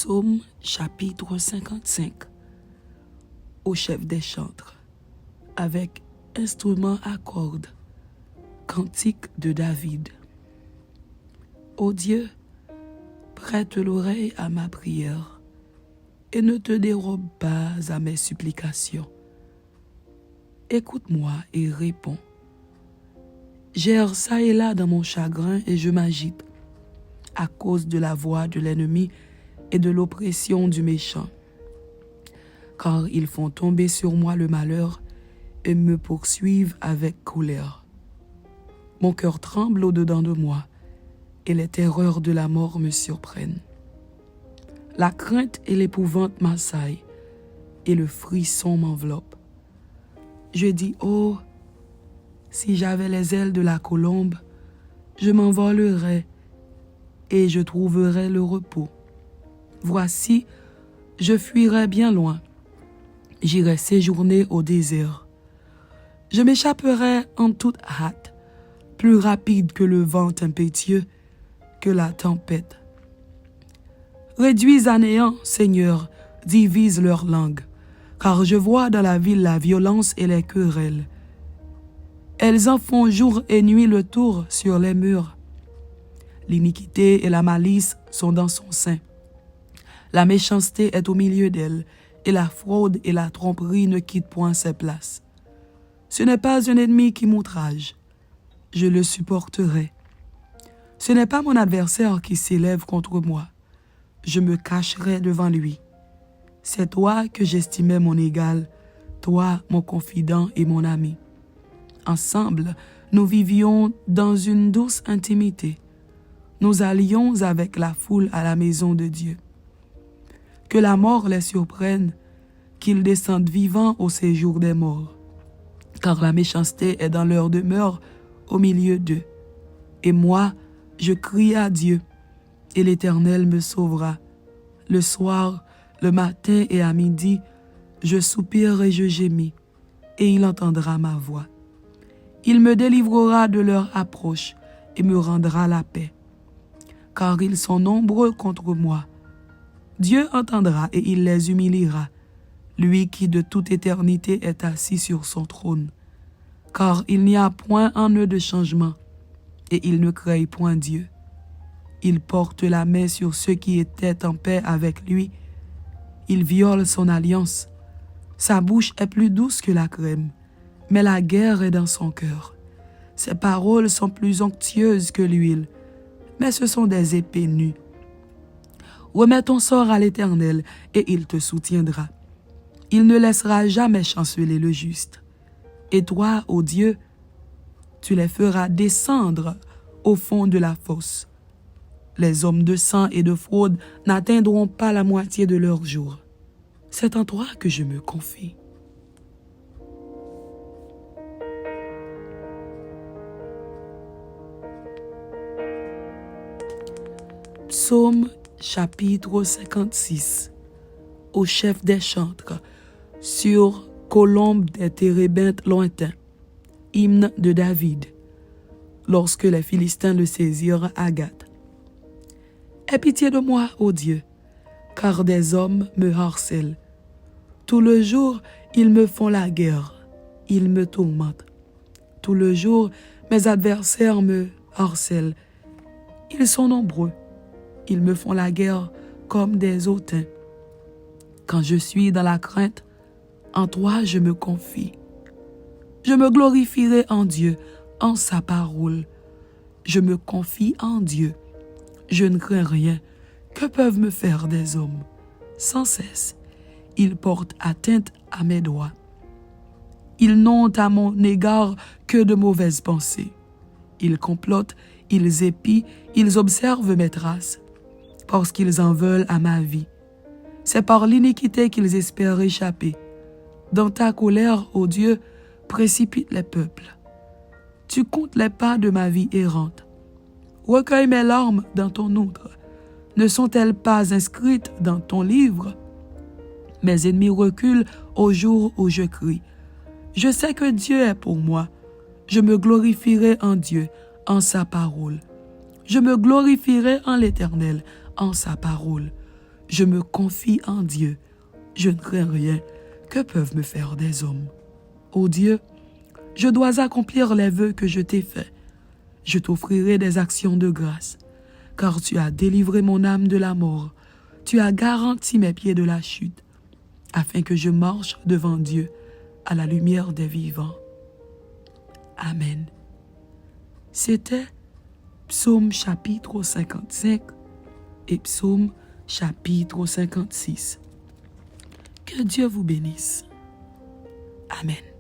Psaume chapitre 55 au chef des chantres, avec instrument à cordes, cantique de David. Ô Dieu, prête l'oreille à ma prière et ne te dérobe pas à mes supplications. Écoute-moi et réponds. J'erre çà et là dans mon chagrin et je m'agite à cause de la voix de l'ennemi et de l'oppression du méchant. Car ils font tomber sur moi le malheur et me poursuivent avec colère. Mon cœur tremble au-dedans de moi et les terreurs de la mort me surprennent. La crainte et l'épouvante m'assaillent et le frisson m'enveloppe. Je dis, oh, si j'avais les ailes de la colombe, je m'envolerais et je trouverais le repos. Voici, je fuirais bien loin. J'irais séjourner au désert. Je m'échapperais en toute hâte, plus rapide que le vent impétueux, que la tempête. Réduis à néant, Seigneur, divise leur langue, car je vois dans la ville la violence et les querelles. Elles en font jour et nuit le tour sur les murs. L'iniquité et la malice sont dans son sein. La méchanceté est au milieu d'elle, et la fraude et la tromperie ne quittent point ses places. Ce n'est pas un ennemi qui m'outrage, je le supporterai. Ce n'est pas mon adversaire qui s'élève contre moi, je me cacherai devant lui. C'est toi que j'estimais mon égal, toi mon confident et mon ami. Ensemble, nous vivions dans une douce intimité. Nous allions avec la foule à la maison de Dieu. Que la mort les surprenne, qu'ils descendent vivants au séjour des morts. Car la méchanceté est dans leur demeure au milieu d'eux. Et moi, je crie à Dieu, et l'Éternel me sauvera. Le soir, le matin et à midi, je soupire et je gémis, et il entendra ma voix. Il me délivrera de leur approche et me rendra la paix. Car ils sont nombreux contre moi. Dieu entendra et il les humiliera, lui qui de toute éternité est assis sur son trône. Car il n'y a point en eux de changement, et ils ne craignent point Dieu. Il porte la main sur ceux qui étaient en paix avec lui. Il viole son alliance. Sa bouche est plus douce que la crème, mais la guerre est dans son cœur. Ses paroles sont plus onctueuses que l'huile, mais ce sont des épées nues. Remets ton sort à l'Éternel, et il te soutiendra. Il ne laissera jamais chanceler le juste. Et toi, ô Dieu, tu les feras descendre au fond de la fosse. Les hommes de sang et de fraude n'atteindront pas la moitié de leur jour. C'est en toi que je me confie. Psaume chapitre 56 au chef des chantres, sur colombe des térébintes lointains, hymne de David, lorsque les Philistins le saisirent à Gath. Aie pitié de moi, ô Dieu, car des hommes me harcèlent. Tout le jour, ils me font la guerre, ils me tourmentent. Tout le jour, mes adversaires me harcèlent. Ils sont nombreux. Ils me font la guerre comme des hautains. Quand je suis dans la crainte, en toi je me confie. Je me glorifierai en Dieu, en sa parole. Je me confie en Dieu. Je ne crains rien. Que peuvent me faire des hommes? Sans cesse, ils portent atteinte à mes droits. Ils n'ont à mon égard que de mauvaises pensées. Ils complotent, ils épient, ils observent mes traces, parce qu'ils en veulent à ma vie. C'est par l'iniquité qu'ils espèrent échapper. Dans ta colère, ô Dieu, précipite les peuples. Tu comptes les pas de ma vie errante. Recueille mes larmes dans ton outre. Ne sont-elles pas inscrites dans ton livre? Mes ennemis reculent au jour où je crie. Je sais que Dieu est pour moi. Je me glorifierai en Dieu, en sa parole. Je me glorifierai en l'Éternel, en sa parole. Je me confie en Dieu. Je ne crains rien. Que peuvent me faire des hommes? Ô Dieu, je dois accomplir les vœux que je t'ai faits. Je t'offrirai des actions de grâce, car tu as délivré mon âme de la mort. Tu as garanti mes pieds de la chute, afin que je marche devant Dieu à la lumière des vivants. Amen. C'était Psaume chapitre 55 et Psaume chapitre 56. Que Dieu vous bénisse. Amen.